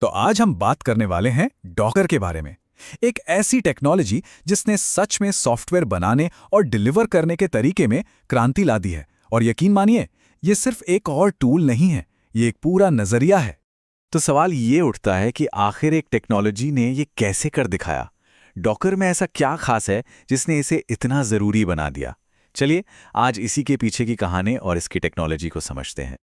तो आज हम बात करने वाले हैं डॉकर के बारे में। एक ऐसी टेक्नोलॉजी जिसने सच में सॉफ्टवेयर बनाने और डिलीवर करने के तरीके में क्रांति ला दी है। और यकीन मानिए, ये सिर्फ एक और टूल नहीं है, ये एक पूरा नजरिया है। तो सवाल ये उठता है कि आखिर एक टेक्नोलॉजी ने ये कैसे कर दिखाया। डॉकर में ऐसा क्या खास है जिसने इसे इतना ज़रूरी बना दिया। चलिए आज इसी के पीछे की कहानी और इसकी टेक्नोलॉजी को समझते हैं।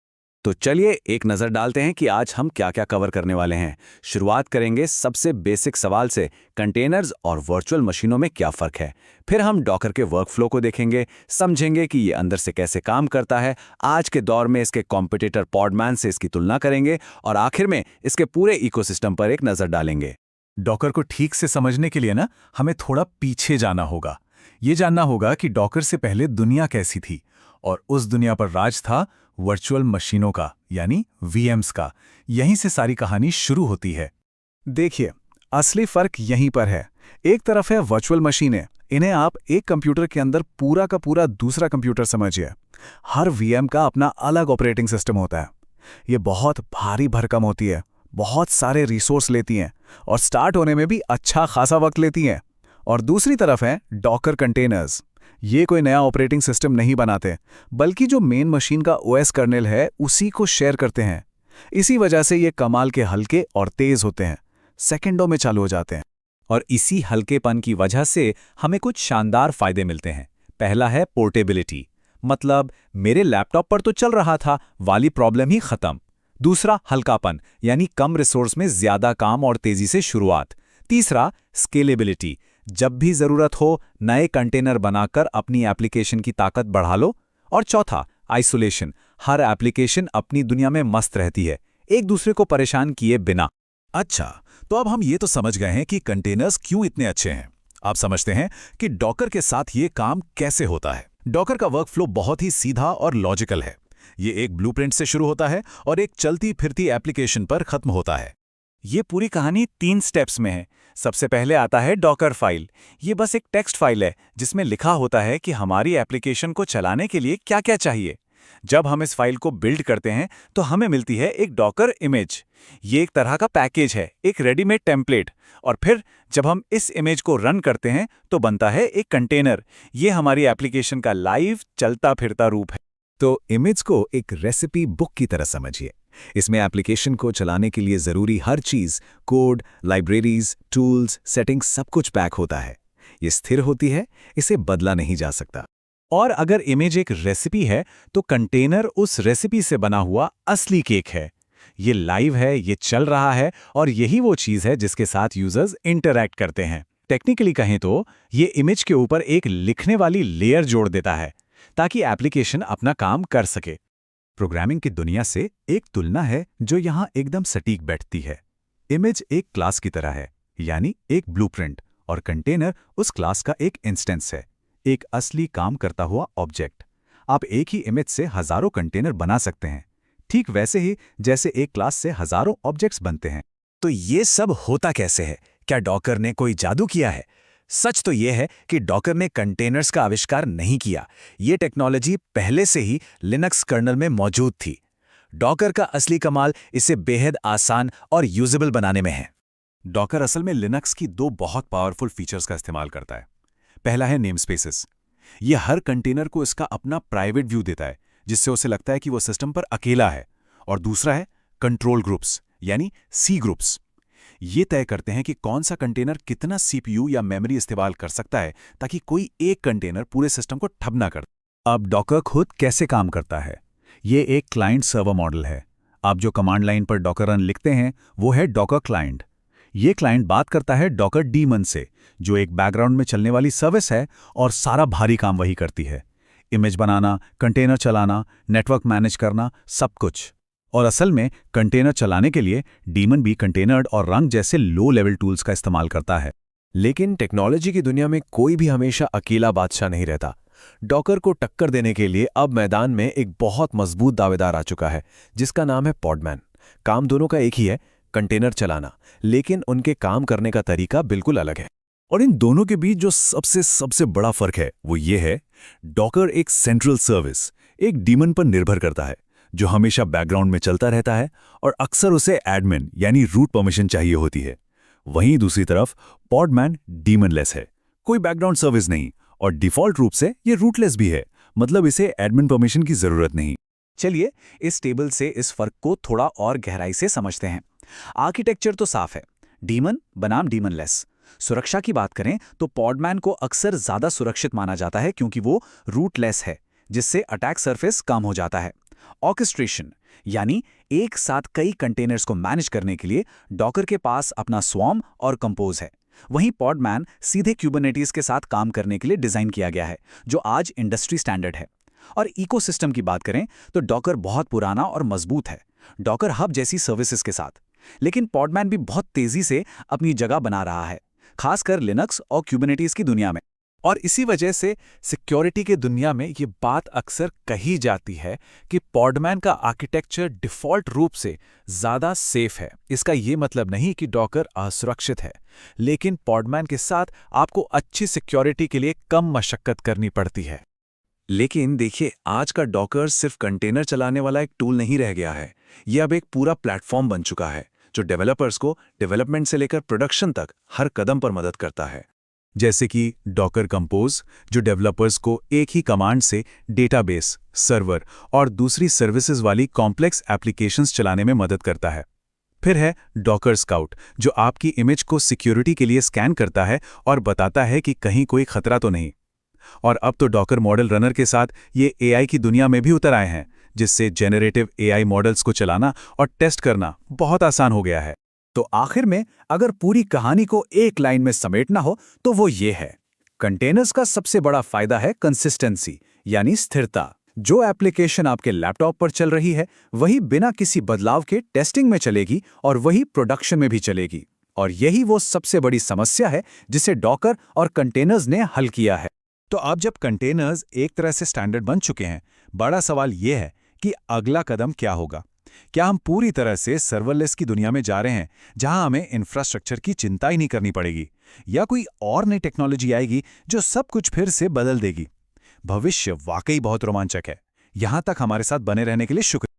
तो चलिए एक नज़र डालते हैं कि आज हम क्या क्या कवर करने वाले हैं। शुरुआत करेंगे सबसे बेसिक सवाल से, कंटेनर्स और वर्चुअल मशीनों में क्या फ़र्क है। फिर हम डॉकर के वर्कफ्लो को देखेंगे, समझेंगे कि ये अंदर से कैसे काम करता है, आज के दौर में इसके कॉम्पिटिटर पॉडमैन से इसकी तुलना करेंगे और आखिर में इसके पूरे इकोसिस्टम पर एक नज़र डालेंगे। डॉकर को ठीक से समझने के लिए हमें थोड़ा पीछे जाना होगा। ये जानना होगा कि डॉकर से पहले दुनिया कैसी थी, और उस दुनिया पर राज था वर्चुअल मशीनों का, यानी वीएम्स का। यहीं से सारी कहानी शुरू होती है। देखिए, असली फर्क यहीं पर है। एक तरफ है वर्चुअल मशीनें, इन्हें आप एक कंप्यूटर के अंदर पूरा का पूरा दूसरा कंप्यूटर समझिए। हर वीएम का अपना अलग ऑपरेटिंग सिस्टम होता है। ये बहुत भारी भरकम होती है, बहुत सारे रिसोर्स लेती हैं और स्टार्ट होने में भी अच्छा खासा वक्त लेती हैं। और दूसरी तरफ है डॉकर कंटेनर्स। ये कोई नया ऑपरेटिंग सिस्टम नहीं बनाते, बल्कि जो मेन मशीन का ओएस कर्नेल है उसी को शेयर करते हैं। इसी वजह से ये कमाल के हल्के और तेज होते हैं, सेकंडों में चालू हो जाते हैं। और इसी हल्केपन की वजह से हमें कुछ शानदार फायदे मिलते हैं। पहला है पोर्टेबिलिटी, मतलब मेरे लैपटॉप पर तो चल रहा था वाली प्रॉब्लम ही खत्म। दूसरा हल्कापन, यानी कम रिसोर्स में ज्यादा काम और तेजी से शुरुआत। तीसरा स्केलेबिलिटी, जब भी जरूरत हो नए कंटेनर बनाकर अपनी एप्लीकेशन की ताकत बढ़ा लो। और चौथा आइसोलेशन, हर एप्लीकेशन अपनी दुनिया में मस्त रहती है, एक दूसरे को परेशान किए बिना। अच्छा, तो अब हम ये तो समझ गए हैं कि कंटेनर्स क्यों इतने अच्छे हैं। आप समझते हैं कि डॉकर के साथ ये काम कैसे होता है। डॉकर का वर्कफ्लो बहुत ही सीधा और लॉजिकल है। ये एक ब्लूप्रिंट से शुरू होता है और एक चलती फिरती एप्लीकेशन पर खत्म होता है। ये पूरी कहानी 3 स्टेप्स में है। सबसे पहले आता है डॉकर फाइल। ये बस एक टेक्स्ट फाइल है जिसमें लिखा होता है कि हमारी एप्लीकेशन को चलाने के लिए क्या क्या चाहिए। जब हम इस फाइल को बिल्ड करते हैं तो हमें मिलती है एक डॉकर इमेज। ये एक तरह का पैकेज है, एक रेडीमेड टेम्पलेट। और फिर जब हम इस इमेज को रन करते हैं तो बनता है एक कंटेनर। ये हमारी एप्लीकेशन का लाइव चलता फिरता रूप है। तो इमेज को एक रेसिपी बुक की तरह समझिए। इसमें एप्लीकेशन को चलाने के लिए जरूरी हर चीज, कोड, लाइब्रेरीज, टूल्स, सेटिंग्स, सब कुछ पैक होता है। ये स्थिर होती है, इसे बदला नहीं जा सकता। और अगर इमेज एक रेसिपी है तो कंटेनर उस रेसिपी से बना हुआ असली केक है। ये लाइव है, ये चल रहा है, और यही वो चीज है जिसके साथ यूजर्स इंटरैक्ट करते हैं। टेक्निकली कहें तो ये इमेज के ऊपर एक लिखने वाली लेयर जोड़ देता है ताकि एप्लीकेशन अपना काम कर सके। प्रोग्रामिंग की दुनिया से एक तुलना है जो यहाँ एकदम सटीक बैठती है। इमेज एक क्लास की तरह है, यानी एक ब्लूप्रिंट, और कंटेनर उस क्लास का एक इंस्टेंस है, एक असली काम करता हुआ ऑब्जेक्ट। आप एक ही इमेज से हजारों कंटेनर बना सकते हैं, ठीक वैसे ही जैसे एक क्लास से हजारों ऑब्जेक्ट्स बनते हैं। तो ये सब होता कैसे है? क्या डॉकर ने कोई जादू किया है? सच तो यह है कि डॉकर ने कंटेनर्स का आविष्कार नहीं किया। ये टेक्नोलॉजी पहले से ही लिनक्स कर्नल में मौजूद थी। डॉकर का असली कमाल इसे बेहद आसान और यूजेबल बनाने में है। डॉकर असल में लिनक्स की 2 बहुत पावरफुल फीचर्स का इस्तेमाल करता है। पहला है नेमस्पेसेस। ये हर कंटेनर को इसका अपना प्राइवेट व्यू देता है, जिससे उसे लगता है कि वो सिस्टम पर अकेला है। और दूसरा है कंट्रोल ग्रुप्स, यानी सी ग्रुप्स। ये तय करते हैं कि कौन सा कंटेनर कितना सीपीयू या मेमोरी इस्तेमाल कर सकता है, ताकि कोई एक कंटेनर पूरे सिस्टम को ठप ना कर। अब डॉकर खुद कैसे काम करता है? ये एक क्लाइंट सर्वर मॉडल है। आप जो कमांड लाइन पर डॉकर रन लिखते हैं वो है डॉकर क्लाइंट। ये क्लाइंट बात करता है डॉकर डीमन से, जो एक बैकग्राउंड में चलने वाली सर्विस है, और सारा भारी काम वही करती है। इमेज बनाना, कंटेनर चलाना, नेटवर्क मैनेज करना, सब कुछ। और असल में कंटेनर चलाने के लिए डीमन भी कंटेनर और रंग जैसे लो लेवल टूल्स का इस्तेमाल करता है। लेकिन टेक्नोलॉजी की दुनिया में कोई भी हमेशा अकेला बादशाह नहीं रहता। डॉकर को टक्कर देने के लिए अब मैदान में एक बहुत मजबूत दावेदार आ चुका है, जिसका नाम है पॉडमैन। काम दोनों का एक ही है, कंटेनर चलाना, लेकिन उनके काम करने का तरीका बिल्कुल अलग है। और इन दोनों के बीच जो सबसे बड़ा फर्क है वो ये है, डॉकर एक सेंट्रल सर्विस, एक डीमन पर निर्भर करता है, जो हमेशा बैकग्राउंड में चलता रहता है और अक्सर उसे एडमिन यानी रूट परमिशन चाहिए होती है। वहीं दूसरी तरफ पॉडमैन डीमनलेस है, कोई बैकग्राउंड सर्विस नहीं और डिफॉल्ट रूप से ये रूटलेस भी है, मतलब इसे एडमिन परमिशन की जरूरत नहीं। चलिए इस टेबल से इस फर्क को थोड़ा और गहराई से समझते हैं। आर्किटेक्चर तो साफ है, डीमन बनाम डीमनलेस। सुरक्षा की बात करें तो पॉडमैन को अक्सर ज्यादा सुरक्षित माना जाता है क्योंकि वो रूटलेस है, जिससे अटैक सरफेस कम हो जाता है। ऑर्केस्ट्रेशन यानी एक साथ कई कंटेनर्स को मैनेज करने के लिए डॉकर के पास अपना स्वॉर्म और कंपोज है। वहीं पॉडमैन सीधे क्यूबरनेटिस के साथ काम करने के लिए डिजाइन किया गया है, जो आज इंडस्ट्री स्टैंडर्ड है। और इकोसिस्टम की बात करें तो डॉकर बहुत पुराना और मजबूत है, डॉकर हब जैसी सर्विसेज के साथ। लेकिन पॉडमैन भी बहुत तेजी से अपनी जगह बना रहा है, खासकर लिनक्स और क्यूबरनेटिस की दुनिया में। और इसी वजह से सिक्योरिटी के दुनिया में ये बात अक्सर कही जाती है कि पॉडमैन का आर्किटेक्चर डिफ़ॉल्ट रूप से ज़्यादा सेफ है। इसका ये मतलब नहीं कि डॉकर असुरक्षित है, लेकिन पॉडमैन के साथ आपको अच्छी सिक्योरिटी के लिए कम मशक्कत करनी पड़ती है। लेकिन देखिए, आज का डॉकर सिर्फ कंटेनर चलाने वाला एक टूल नहीं रह गया है। ये अब एक पूरा प्लेटफॉर्म बन चुका है जो डेवलपर्स को डेवलपमेंट से लेकर प्रोडक्शन तक हर कदम पर मदद करता है। जैसे कि डॉकर कंपोज, जो डेवलपर्स को एक ही कमांड से डेटाबेस, सर्वर और दूसरी सर्विसेज वाली कॉम्प्लेक्स एप्लीकेशंस चलाने में मदद करता है। फिर है डॉकर स्काउट, जो आपकी इमेज को सिक्योरिटी के लिए स्कैन करता है और बताता है कि कहीं कोई खतरा तो नहीं। और अब तो डॉकर मॉडल रनर के साथ ये एआई की दुनिया में भी उतर आए हैं, जिससे जेनरेटिव एआई मॉडल्स को चलाना और टेस्ट करना बहुत आसान हो गया है। तो आखिर में अगर पूरी कहानी को एक लाइन में समेटना हो तो वो ये है, कंटेनर्स का सबसे बड़ा फायदा है कंसिस्टेंसी यानी स्थिरता। जो एप्लीकेशन आपके लैपटॉप पर चल रही है वही बिना किसी बदलाव के टेस्टिंग में चलेगी और वही प्रोडक्शन में भी चलेगी। और यही वो सबसे बड़ी समस्या है जिसे डॉकर और कंटेनर्स ने हल किया है। तो अब जब कंटेनर्स एक तरह से स्टैंडर्ड बन चुके हैं, बड़ा सवाल ये है कि अगला कदम क्या होगा। क्या हम पूरी तरह से सर्वरलेस की दुनिया में जा रहे हैं, जहां हमें इंफ्रास्ट्रक्चर की चिंता ही नहीं करनी पड़ेगी, या कोई और नई टेक्नोलॉजी आएगी जो सब कुछ फिर से बदल देगी? भविष्य वाकई बहुत रोमांचक है। यहां तक हमारे साथ बने रहने के लिए शुक्रिया।